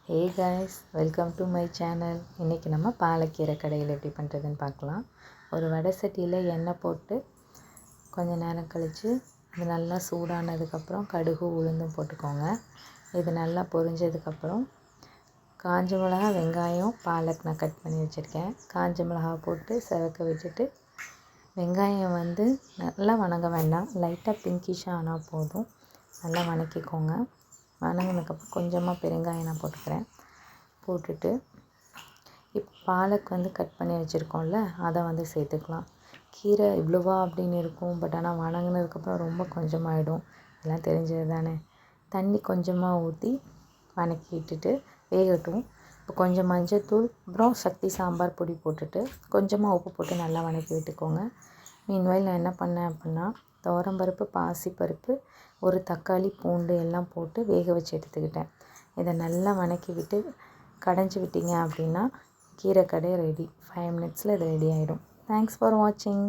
Hey guys, welcome to my channel. இன்றைக்கி நம்ம பாலக்கீரை கடையில் எப்படி பண்ணுறதுன்னு பார்க்கலாம். ஒரு வடை சட்டியில் எண்ணெய் போட்டு கொஞ்சம் நேரம் கழித்து அது நல்லா சூடானதுக்கப்புறம் கடுகு உளுந்தும் போட்டுக்கோங்க. இது நல்லா பொரிஞ்சதுக்கப்புறம் காஞ்ச மிளகா, வெங்காயம், பாலக் நான் கட் பண்ணி வச்சுருக்கேன். காஞ்ச மிளகா போட்டு செவக்க விட்டுட்டு வெங்காயம் நல்லா வணங்க வேண்டாம், லைட்டாக பிங்கிஷாக ஆனால் போதும். நல்லா வணக்கிக்கோங்க. வணங்கினதுக்கப்புறம் கொஞ்சமாக பெருங்காயம் நான் போட்டுக்கிறேன். போட்டுட்டு இப்போ பாலக் கட் பண்ணி வச்சுருக்கோம்ல, அதை சேர்த்துக்கலாம். கீரை இவ்வளோவா அப்படின்னு இருக்கும், பட் ஆனால் வணங்கினதுக்கப்புறம் ரொம்ப கொஞ்சமாகிடும். எல்லாம் தெரிஞ்சது தானே. தண்ணி கொஞ்சமாக ஊற்றி வணக்கி விட்டுட்டு வேகட்டும். இப்போ கொஞ்சம் மஞ்சள்தூள், அப்புறம் சக்தி சாம்பார் பொடி போட்டுட்டு கொஞ்சமாக உப்பு போட்டு நல்லா வணக்கி விட்டுக்கோங்க. மீன்வைல் நான் என்ன பண்ணேன் அப்படின்னா, துவரம்பருப்பு, பாசிப்பருப்பு, ஒரு தக்காளி, பூண்டு எல்லாம் போட்டு வேக வச்சு எடுத்துக்கிட்டேன். இதை நல்லா வணக்கி விட்டு கடைஞ்சி விட்டீங்க அப்படின்னா கீரை கடை ரெடி. 5 மினிட்ஸில் இது ரெடி ஆகிடும். தேங்க்ஸ் ஃபார் வாட்சிங்.